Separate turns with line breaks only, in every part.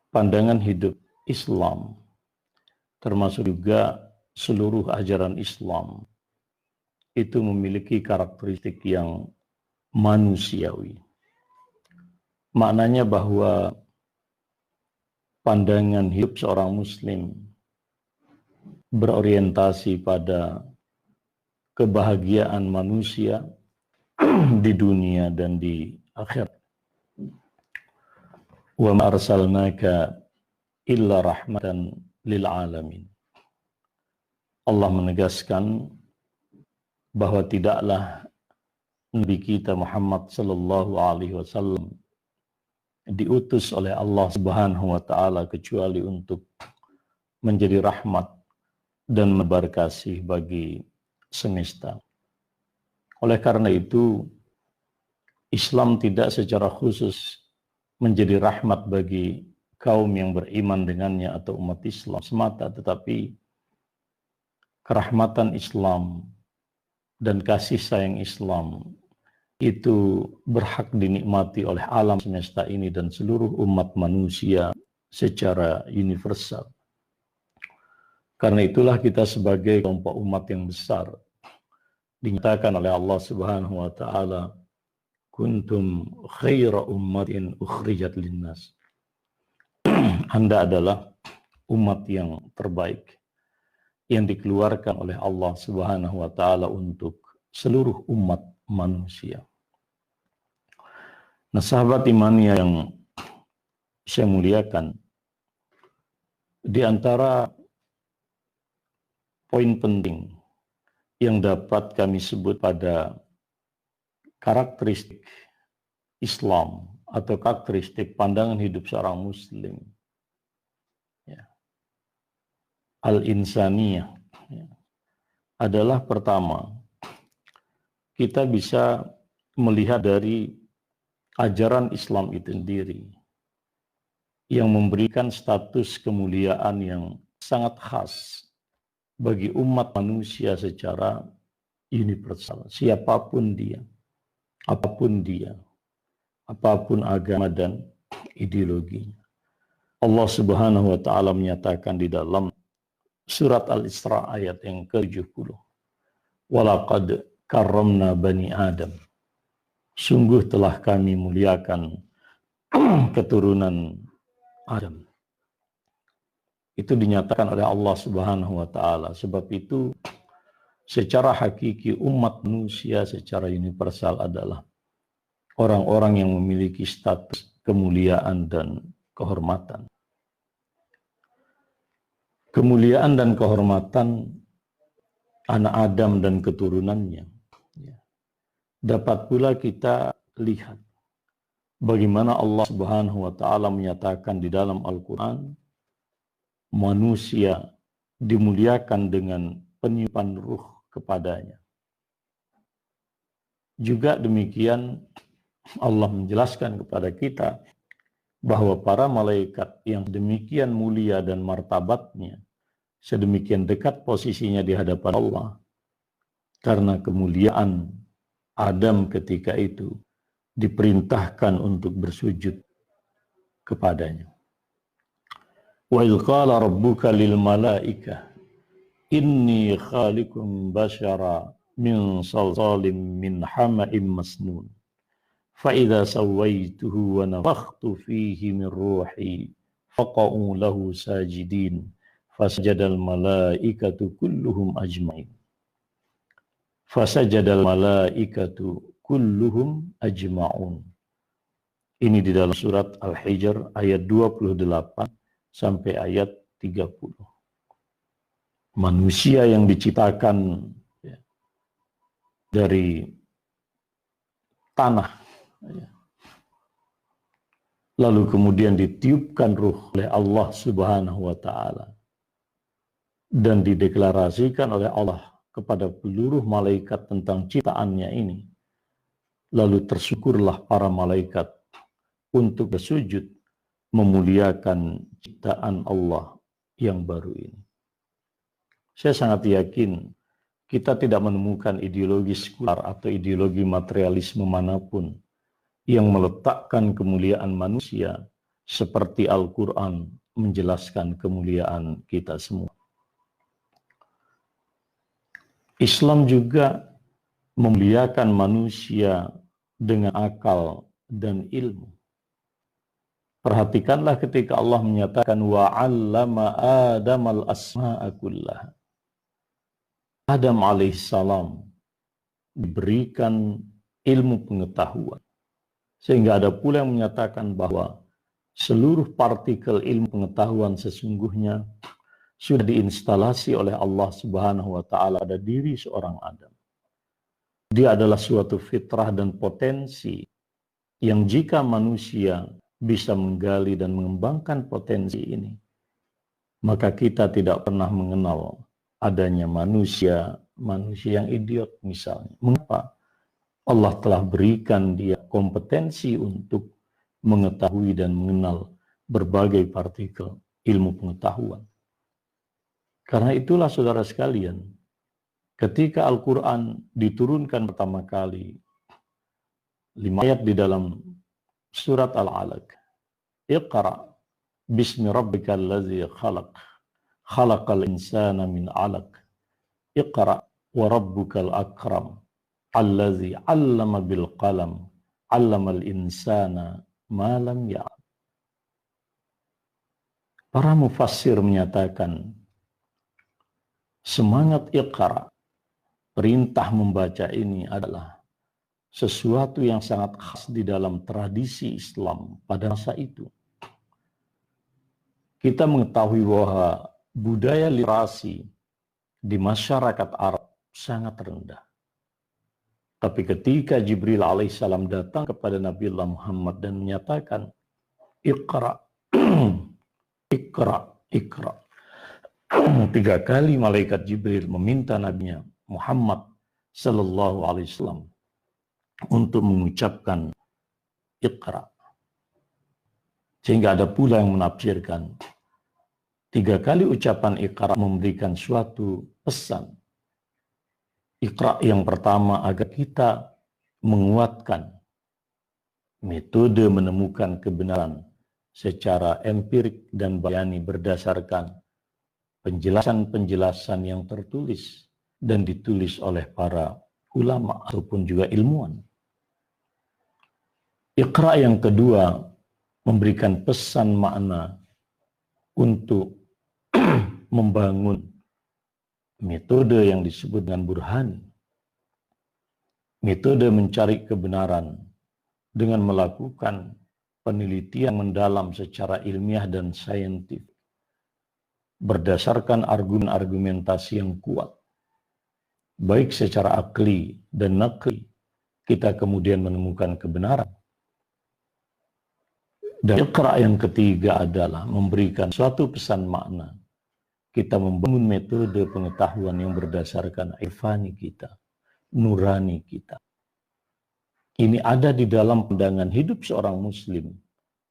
pandangan hidup Islam, termasuk juga seluruh ajaran Islam, itu memiliki karakteristik yang manusiawi. Maknanya bahwa pandangan hidup seorang Muslim berorientasi pada kebahagiaan manusia di dunia dan di akhirat. Wa ma arsalnaka illa rahmatan lil alamin. Allah menegaskan bahwa tidaklah Nabi kita Muhammad sallallahu alaihi wasallam diutus oleh Allah Subhanahu wa taala kecuali untuk menjadi rahmat dan menebar kasih bagi semesta. Oleh karena itu, Islam tidak secara khusus menjadi rahmat bagi kaum yang beriman dengannya atau umat Islam semata, tetapi kerahmatan Islam dan kasih sayang Islam itu berhak dinikmati oleh alam semesta ini dan seluruh umat manusia secara universal. Karena itulah kita sebagai kelompok umat yang besar dinyatakan oleh Allah Subhanahu wa taala, kuntum khaira ummatin ukhrijat linnas. Anda adalah umat yang terbaik yang dikeluarkan oleh Allah Subhanahu wa taala untuk seluruh umat manusia. Nah, sahabat iman yang saya muliakan, di antara poin penting yang dapat kami sebut pada karakteristik Islam atau karakteristik pandangan hidup seorang Muslim, ya, al-insaniyah, ya, adalah pertama, kita bisa melihat dari ajaran Islam itu sendiri yang memberikan status kemuliaan yang sangat khas bagi umat manusia secara universal, siapapun dia, apapun dia, apapun agama dan ideologinya. Allah Subhanahu wa taala menyatakan di dalam surat Al-Isra ayat yang ke-70, walaqad karramna bani Adam, sungguh telah kami muliakan keturunan Adam. Itu dinyatakan oleh Allah Subhanahu wa taala. Sebab itu secara hakiki umat manusia secara universal adalah orang-orang yang memiliki status kemuliaan dan kehormatan. Kemuliaan dan kehormatan anak Adam dan keturunannya, ya, dapat pula kita lihat bagaimana Allah Subhanahu wa taala menyatakan di dalam Al-Qur'an, manusia dimuliakan dengan peniupan ruh kepadanya. Juga demikian Allah menjelaskan kepada kita bahwa para malaikat yang demikian mulia dan martabatnya, sedemikian dekat posisinya di hadapan Allah, karena kemuliaan Adam ketika itu diperintahkan untuk bersujud kepadanya. Wa idh qala rabbuka lil malaikah inni khaliqun basyara min salsalin min hama'in masnun fa idza sawaituhu wa nafakhtu fihi min ruhi faqa'u lahu sajidin fasajadal malaikatu kulluhum ajma'in. Fasajadal malaikatu kulluhum ajma'un. Ini di dalam surat Al-Hijr ayat 28 sampai ayat 30. Manusia yang diciptakan, ya, dari tanah, ya, lalu kemudian ditiupkan ruh oleh Allah Subhanahu wa taala dan dideklarasikan oleh Allah kepada seluruh malaikat tentang ciptaannya ini. Lalu tersyukurlah para malaikat untuk bersujud memuliakan ciptaan Allah yang baru ini. Saya sangat yakin kita tidak menemukan ideologi sekular atau ideologi materialisme manapun yang meletakkan kemuliaan manusia seperti Al-Quran menjelaskan kemuliaan kita semua. Islam juga memuliakan manusia dengan akal dan ilmu. Perhatikanlah ketika Allah menyatakan wa 'allama Adamal asma'a kullaha. Adam alaihissalam diberikan ilmu pengetahuan. Sehingga ada pula yang menyatakan bahwa seluruh partikel ilmu pengetahuan sesungguhnya sudah diinstalasi oleh Allah Subhanahu wa taala pada diri seorang Adam. Dia adalah suatu fitrah dan potensi yang jika manusia bisa menggali dan mengembangkan potensi ini, maka kita tidak pernah mengenal adanya manusia yang idiot misalnya. Mengapa? Allah telah berikan dia kompetensi untuk mengetahui dan mengenal berbagai partikel ilmu pengetahuan. Karena itulah saudara sekalian, ketika Al-Quran diturunkan pertama kali, 5 ayat di dalam surat Al-Alaq, Iqra bismi rabbikal ladzi khalaq, khalaqal insana min 'alaq, Iqra wa rabbukal akram, alladzi 'allama bil qalam, 'allamal insana ma lam ya'lam. Para mufassir menyatakan semangat Iqra, perintah membaca ini adalah sesuatu yang sangat khas di dalam tradisi Islam pada masa itu. Kita mengetahui bahwa budaya literasi di masyarakat Arab sangat rendah. Tapi ketika Jibril alaihissalam datang kepada Nabi Allah Muhammad dan menyatakan, Iqra, Iqra, Iqra. 3 kali malaikat Jibril meminta Nabi Muhammad sallallahu alaihi wasallam untuk mengucapkan Iqra. Sehingga ada pula yang menafsirkan 3 kali ucapan Iqra memberikan suatu pesan. Iqra yang pertama agar kita menguatkan metode menemukan kebenaran secara empirik dan bayani berdasarkan penjelasan-penjelasan yang tertulis dan ditulis oleh para ulama ataupun juga ilmuwan. Iqra yang kedua memberikan pesan makna untuk membangun metode yang disebut dengan burhani. Metode mencari kebenaran dengan melakukan penelitian mendalam secara ilmiah dan saintifik berdasarkan argumentasi yang kuat, baik secara akli dan nakli, kita kemudian menemukan kebenaran. Dan Iqra yang ketiga adalah memberikan suatu pesan makna. Kita membangun metode pengetahuan yang berdasarkan irfani kita, nurani kita. Ini ada di dalam pandangan hidup seorang muslim,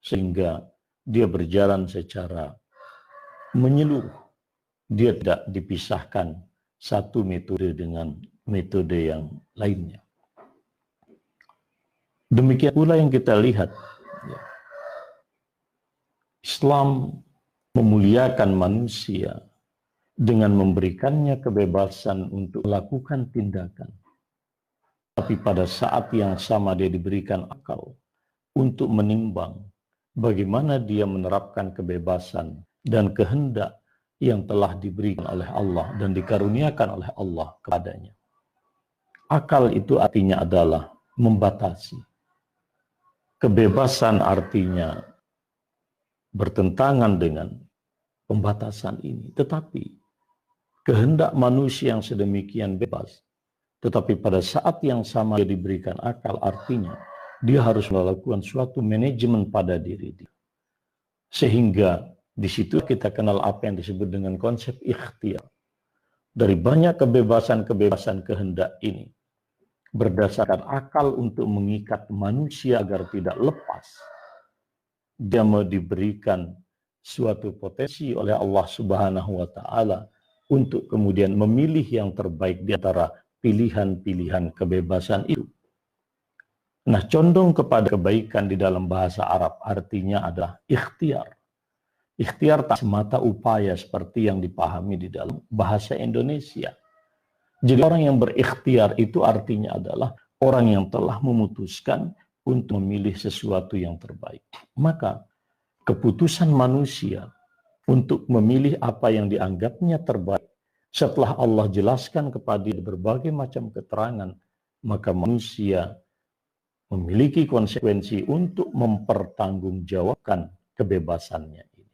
sehingga dia berjalan secara menyeluruh. Dia tidak dipisahkan satu metode dengan metode yang lainnya. Demikian pula yang kita lihat. Islam memuliakan manusia dengan memberikannya kebebasan untuk melakukan tindakan. Tapi pada saat yang sama dia diberikan akal untuk menimbang bagaimana dia menerapkan kebebasan dan kehendak yang telah diberikan oleh Allah dan dikaruniakan oleh Allah kepadanya. Akal itu artinya adalah membatasi. Kebebasan artinya bertentangan dengan pembatasan ini. Tetapi kehendak manusia yang sedemikian bebas, tetapi pada saat yang sama dia diberikan akal, artinya dia harus melakukan suatu manajemen pada diri dia. Sehingga di situ kita kenal apa yang disebut dengan konsep ikhtiar. Dari banyak kebebasan-kebebasan kehendak ini, berdasarkan akal untuk mengikat manusia agar tidak lepas, dia mau diberikan suatu potensi oleh Allah Subhanahu wa taala untuk kemudian memilih yang terbaik di antara pilihan-pilihan kebebasan itu. Nah, condong kepada kebaikan di dalam bahasa Arab artinya adalah ikhtiar. Ikhtiar tak semata upaya seperti yang dipahami di dalam bahasa Indonesia. Jadi orang yang berikhtiar itu artinya adalah orang yang telah memutuskan untuk memilih sesuatu yang terbaik. Maka keputusan manusia untuk memilih apa yang dianggapnya terbaik setelah Allah jelaskan kepada berbagai macam keterangan, maka manusia memiliki konsekuensi untuk mempertanggungjawabkan kebebasannya ini.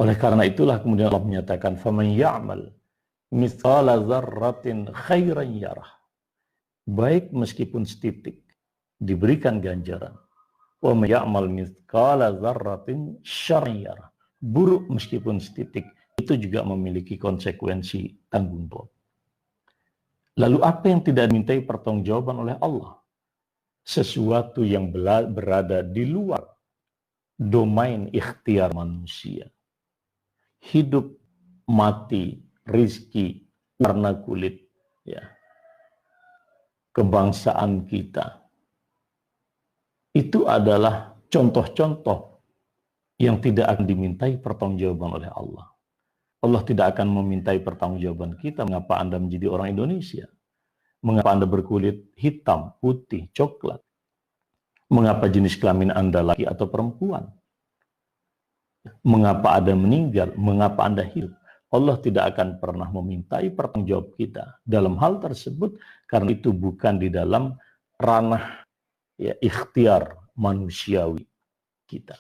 Oleh karena itulah kemudian Allah menyatakan, "Faman ya'mal mithqala dzarratin khairan yarah." Baik meskipun setitik diberikan ganjaran. Wa may ya'mal mithqala dzarratin syarran yarah. Buruk meskipun setitik itu juga memiliki konsekuensi tanggung jawab. Lalu apa yang tidak dimintai pertanggungjawaban oleh Allah? Sesuatu yang berada di luar domain ikhtiar manusia. Hidup, mati, rizki, warna kulit, ya, kebangsaan kita. Itu adalah contoh-contoh yang tidak akan dimintai pertanggungjawaban oleh Allah. Allah tidak akan memintai pertanggungjawaban kita, mengapa Anda menjadi orang Indonesia? Mengapa Anda berkulit hitam, putih, coklat? Mengapa jenis kelamin Anda laki atau perempuan? Mengapa Anda meninggal? Mengapa Anda hidup? Allah tidak akan pernah memintai pertanggungjawab kita dalam hal tersebut, karena itu bukan di dalam ranah ikhtiar manusiawi kita.